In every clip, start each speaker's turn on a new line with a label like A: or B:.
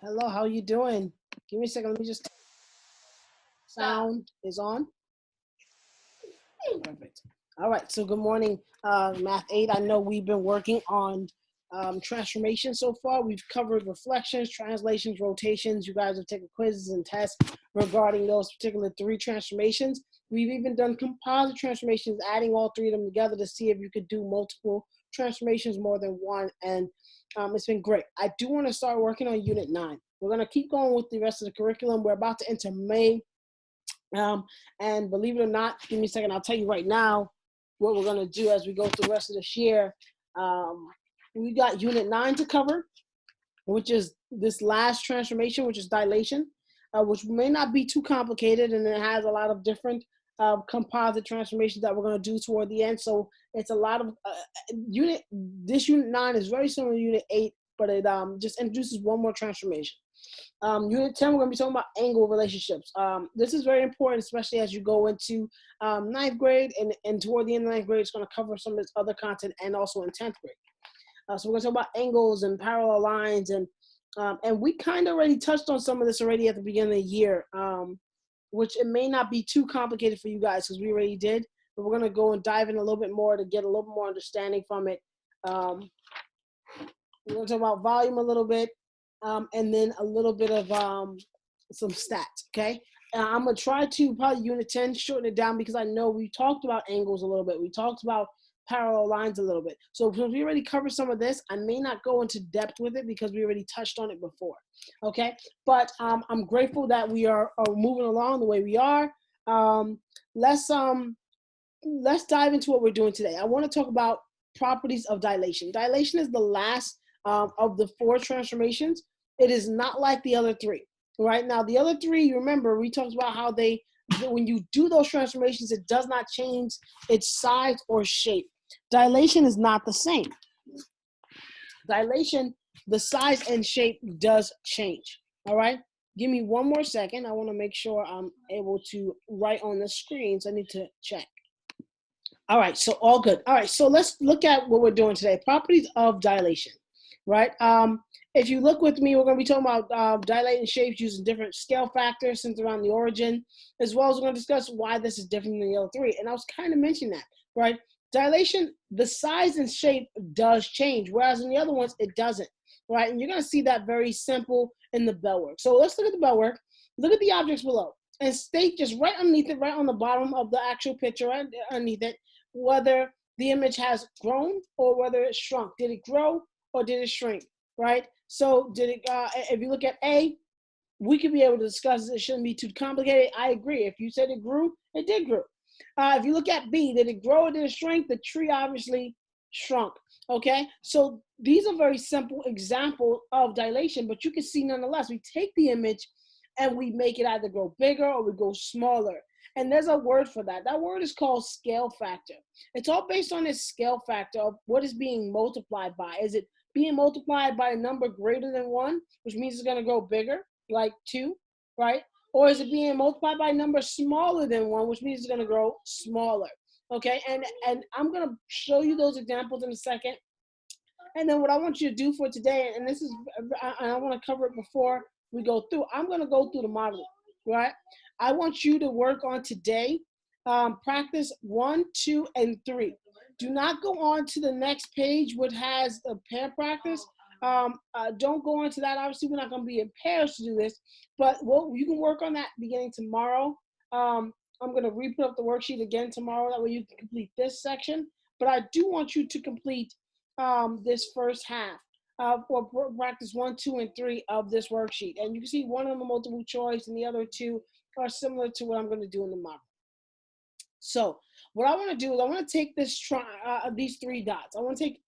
A: Hello, how you doing? Give me a second. Let me just. Sound is on. Perfect. All right. So good morning, Math 8. I know we've been working on transformation so far. We've covered reflections, translations, rotations. You guys have taken quizzes and tests regarding those particular three transformations. We've even done composite transformations, adding all three of them together to see if you could do multiple transformations more than one. And it's been great. I do want to start working on Unit 9. We're going to keep going with the rest of the curriculum. We're about to enter May. And believe it or not, give me a second. I'll tell you right now what we're going to do as we go through the rest of this year. We got Unit 9 to cover, which is this last transformation, which is dilation, which may not be too complicated, and it has a lot of different composite transformations that we're going to do toward the end. So it's a lot of this Unit 9 is very similar to Unit 8, but it just introduces one more transformation. Unit 10, we're going to be talking about angle relationships. This is very important, especially as you go into ninth grade, and toward the end of ninth grade, it's going to cover some of this other content, and also in 10th grade. So we're going to talk about angles and parallel lines, and we kind of already touched on some of this already at the beginning of the year, which it may not be too complicated for you guys because we already did, but we're going to go and dive in a little bit more to get a little bit more understanding from it. We're going to talk about volume a little bit, and then a little bit of some stats, okay? I'm going to try to probably Unit 10, shorten it down because I know we talked about angles a little bit. We talked about parallel lines a little bit. So because we already covered some of this, I may not go into depth with it because we already touched on it before, okay? But I'm grateful that we are moving along the way we are. Let's dive into what we're doing today. I want to talk about properties of dilation. Dilation is the last of the four transformations. It is not like the other three, right? Now, the other three, you remember, we talked about how when you do those transformations, it does not change its size or shape. Dilation is not the same. Dilation, the size and shape does change, all right? Give me one more second. I want to make sure I'm able to write on the screen, so I need to check. All right, so all good. All right, so let's look at what we're doing today. Properties of dilation, right? If you look with me, we're going to be talking about dilating shapes using different scale factors centered around the origin, as well as we're going to discuss why this is different than the other three. And I was kind of mentioning that, right? Dilation, the size and shape does change, whereas in the other ones, it doesn't, right? And you're going to see that very simple in the bell work. So let's look at the bell work. Look at the objects below and state just right underneath it, right on the bottom of the actual picture, right underneath it, whether the image has grown or whether it shrunk. Did it grow or did it shrink, right? So did it, if you look at A, we could be able to discuss it. It shouldn't be too complicated. I agree. If you said it grew, it did grow. If you look at B, did it grow or did it shrink? The tree obviously shrunk, okay? So these are very simple examples of dilation, but you can see nonetheless, we take the image and we make it either grow bigger or we go smaller. And there's a word for that. That word is called scale factor. It's all based on this scale factor of what is being multiplied by. Is it being multiplied by a number greater than 1, which means it's going to grow bigger, like 2, right? Or is it being multiplied by a number smaller than 1, which means it's going to grow smaller, okay? And I'm going to show you those examples in a second. And then what I want you to do for today, and this is, I want to cover it before we go through. I'm going to go through the modeling, right? I want you to work on today, practice 1, 2, and 3. Do not go on to the next page, which has a pair practice. Don't go on to that. Obviously, we're not going to be in pairs to do this, but you can work on that beginning tomorrow. I'm going to re-put up the worksheet again tomorrow. That way you can complete this section. But I do want you to complete this first half for practice 1, 2, and 3 of this worksheet. And you can see one of them a multiple choice and the other two are similar to what I'm going to do in the model. So what I want to do is I want to take this these 3 dots. I want to take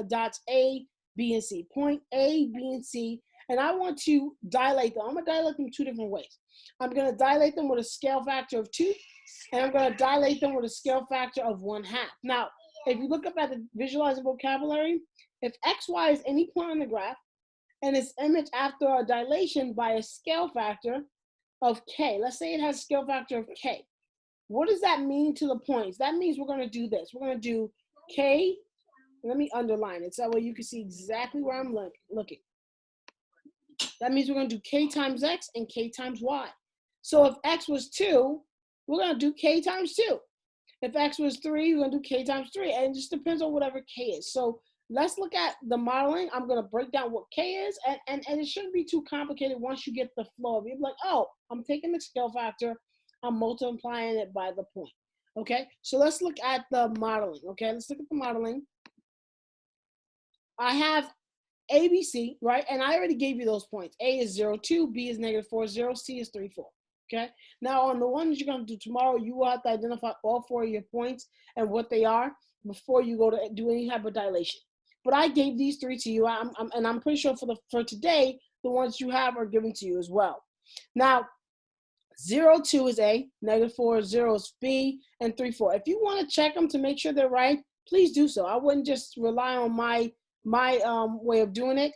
A: dots A, B, and C. Point A, B, and C. And I want to dilate them. I'm going to dilate them 2 different ways. I'm going to dilate them with a scale factor of 2. And I'm going to dilate them with a scale factor of 1/2. Now, if you look up at the visualizing vocabulary, if XY is any point on the graph and its image after a dilation by a scale factor of K, let's say it has a scale factor of K. What does that mean to the points? That means we're going to do this. We're going to do K. Let me underline it so that way you can see exactly where I'm looking. That means we're going to do k times x and k times y. So if x was 2, we're going to do k times 2. If x was 3, we're going to do k times 3. And it just depends on whatever k is. So let's look at the modeling. I'm going to break down what k is. And it shouldn't be too complicated once you get the flow of it. You're like, oh, I'm taking the scale factor. I'm multiplying it by the point. Okay, so let's look at the modeling. Okay, let's look at the modeling. I have A, B, C, right? And I already gave you those points. A is 0, 2, B is -4, 0, C is 3, 4. Okay, now on the one that you're going to do tomorrow, you will have to identify all 4 of your points and what they are before you go to do any type of dilation. But I gave these 3 to you, and I'm pretty sure for today, the ones you have are given to you as well. Now, 0, 2 is A, -4, 0 is B, and 3, 4. If you want to check them to make sure they're right, please do so. I wouldn't just rely on my way of doing it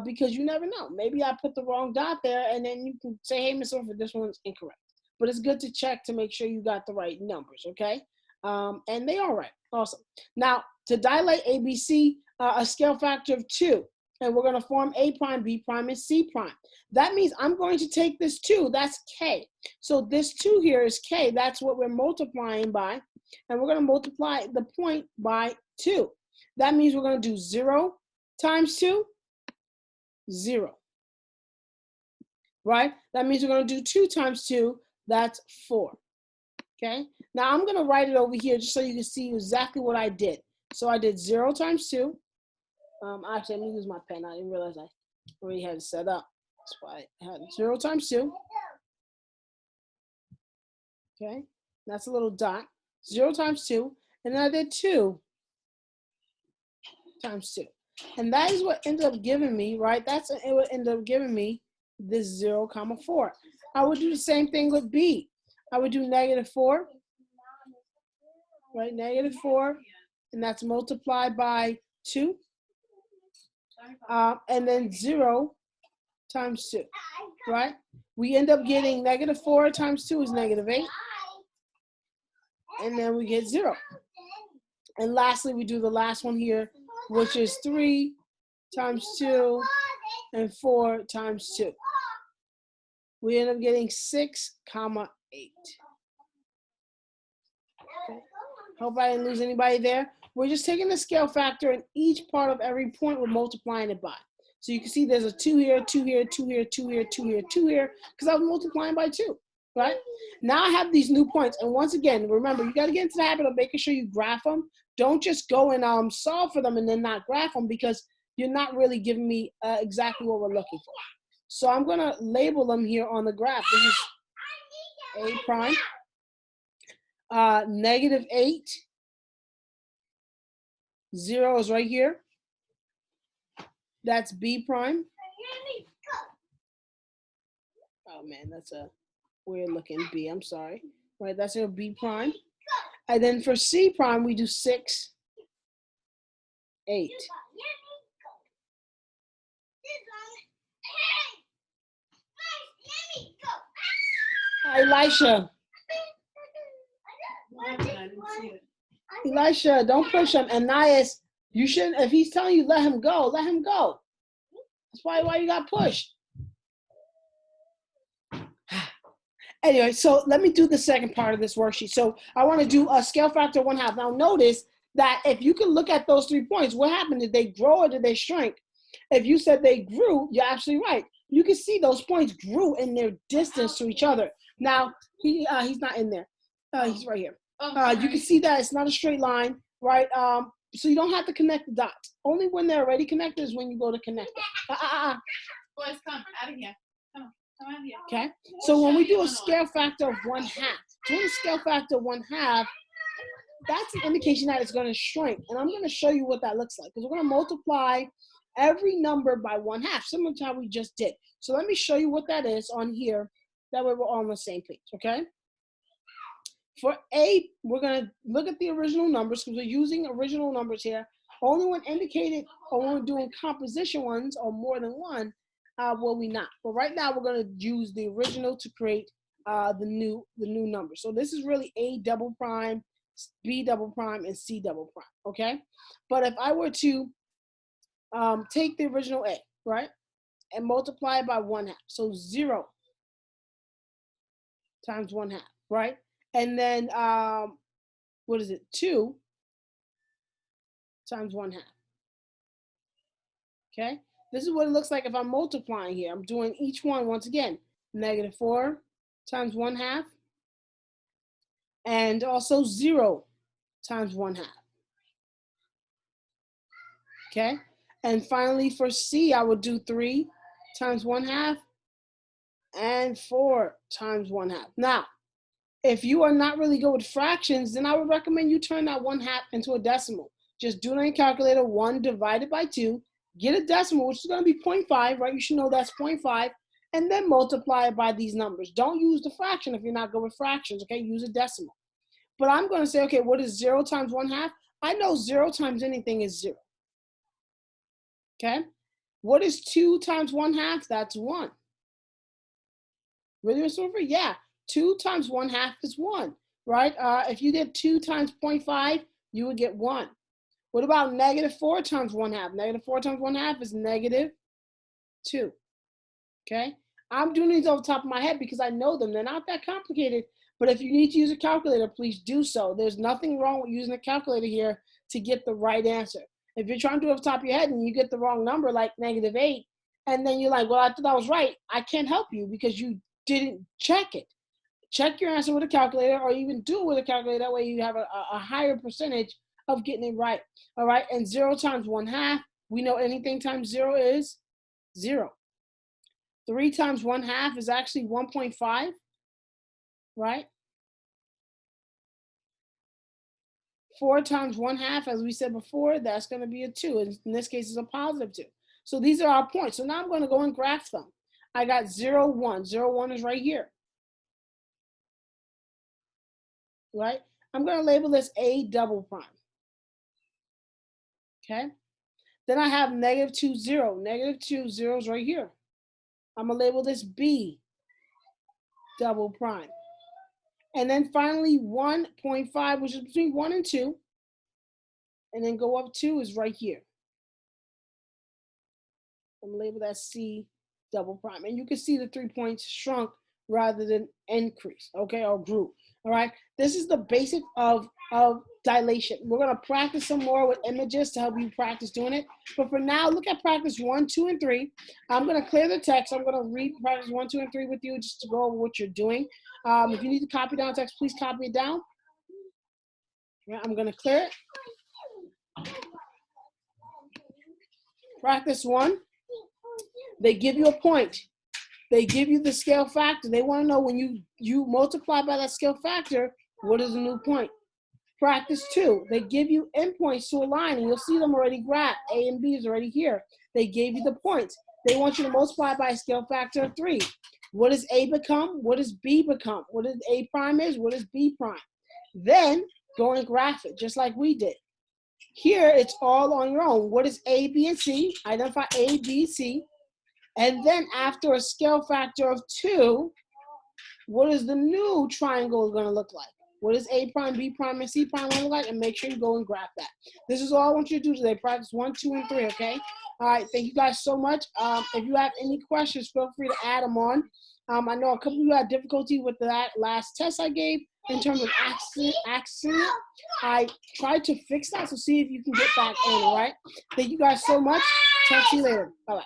A: because you never know. Maybe I put the wrong dot there, and then you can say, hey, Miss Orford, this one's incorrect. But it's good to check to make sure you got the right numbers, okay? And they are right. Awesome. Now, to dilate ABC, a scale factor of 2. And we're going to form A prime, B prime, and C prime. That means I'm going to take this 2. That's K. So this 2 here is K. That's what we're multiplying by. And we're going to multiply the point by 2. That means we're going to do 0 times 2, 0. Right? That means we're going to do 2 times 2. That's 4. Okay? Now I'm going to write it over here just so you can see exactly what I did. So I did 0 times 2. Actually, let me use my pen. I didn't realize I already had it set up. That's why I had 0 times 2. Okay, that's a little dot. 0 times 2. And then I did 2 times 2. And that is what ended up giving me, right? That's it would end up giving me this 0, comma 4. I would do the same thing with B. I would do -4, right? -4. And that's multiplied by 2. And then 0 times 2, right? We end up getting -4 times 2 is -8. And then we get 0. And lastly, we do the last one here, which is 3 times 2 and 4 times 2. We end up getting 6, comma 8. Okay. Hope I didn't lose anybody there. We're just taking the scale factor and each part of every point we're multiplying it by. So you can see there's a 2 here, 2 here, 2 here, 2 here, 2 here, 2 here, because I was multiplying by 2, right? Now I have these new points. And once again, remember, you got to get into the habit of making sure you graph them. Don't just go and solve for them and then not graph them because you're not really giving me exactly what we're looking for. So I'm going to label them here on the graph. This is A prime, -8. 0 is right here. That's B prime. Oh man, that's a weird looking B. I'm sorry. Right, that's a B prime. And then for C prime, we do 6, 8. Elisha. Elisha, don't push him. And Nias, you shouldn't, if he's telling you let him go, let him go. That's why you got pushed. Anyway, so let me do the second part of this worksheet. So I want to do a scale factor 1/2. Now notice that if you can look at those 3 points, what happened? Did they grow or did they shrink? If you said they grew, you're absolutely right. You can see those points grew in their distance to each other. Now, he's not in there. He's right here. You can see that it's not a straight line, right? So you don't have to connect the dots. Only when they're already connected is when you go to connect them.
B: Boys, come out of here. Come out here.
A: Okay, so when we do a scale factor of 1/2, doing a scale factor of 1/2, that's an indication that it's going to shrink. And I'm going to show you what that looks like because we're going to multiply every number by 1/2, similar to how we just did. So let me show you what that is on here. That way we're all on the same page, okay? For A, we're going to look at the original numbers because we're using original numbers here. Only when indicated or when we're doing composition ones or more than one, will we not. But right now we're going to use the original to create the new number. So this is really A double prime, B double prime, and C double prime, okay? But if I were to take the original A, right? and multiply it by 1/2. So 0 times 1/2, right? And then, what is it? 2 times 1/2. Okay? This is what it looks like if I'm multiplying here. I'm doing each one once again. -4 times 1/2. And also 0 times 1/2. Okay? And finally for C, I would do 3 times 1/2 and 4 times 1/2. Now, if you are not really good with fractions, then I would recommend you turn that 1/2 into a decimal. Just do it on your calculator, 1 divided by 2, get a decimal, which is going to be 0.5, right? You should know that's 0.5, and then multiply it by these numbers. Don't use the fraction if you're not good with fractions, okay? Use a decimal. But I'm going to say, okay, what is 0 times 1/2? I know 0 times anything is 0. Okay? What is 2 times 1/2? That's 1. Really, Mr. Wilford? Yeah. 2 times 1/2 is 1, right? If you did 2 times 0.5, you would get 1. What about -4 times 1/2? -4 times 1/2 is -2. Okay? I'm doing these off the top of my head because I know them. They're not that complicated. But if you need to use a calculator, please do so. There's nothing wrong with using a calculator here to get the right answer. If you're trying to do it off the top of your head and you get the wrong number, like -8, and then you're like, well, I thought I was right, I can't help you because you didn't check it. Check your answer with a calculator, or even do it with a calculator. That way you have a higher percentage of getting it right. All right, and 0 times 1/2, we know anything times 0 is 0. 3 times 1/2 is actually 1.5, right? 4 times 1/2, as we said before, that's going to be a 2. In this case, it's a positive 2. So these are our points. So now I'm going to go and graph them. I got 0, 1. 0, 1 is right here. Right? I'm going to label this A double prime. Okay? Then I have -2, 0. -2, 0 is right here. I'm going to label this B double prime. And then finally 1.5, which is between 1 and 2. And then go up 2 is right here. I'm going to label that C double prime. And you can see the 3 points shrunk rather than increase, okay, or grew. All right, this is the basic of dilation. We're going to practice some more with images to help you practice doing it. But for now, look at practice 1, 2, and 3. I'm going to clear the text. I'm going to read practice 1, 2, and 3 with you just to go over what you're doing. If you need to copy down text, please copy it down. Yeah, I'm going to clear it. Practice 1. They give you a point. They give you the scale factor. They want to know when you multiply by that scale factor, what is the new point? Practice 2. They give you endpoints to a line, and you'll see them already graphed. A and B is already here. They gave you the points. They want you to multiply by a scale factor of 3. What does A become? What does B become? What does A prime is? What is B prime? Then go and graph it, just like we did. Here, it's all on your own. What is A, B, and C? Identify A, B, C. And then after a scale factor of 2, what is the new triangle going to look like? What is A prime, B prime, and C prime going to look like? And make sure you go and graph that. This is all I want you to do today. Practice 1, 2, and 3, okay? All right, thank you guys so much. If you have any questions, feel free to add them on. I know a couple of you had difficulty with that last test I gave in terms of accent. I tried to fix that, so see if you can get back in, all right? Thank you guys so much. Talk to you later. Bye-bye.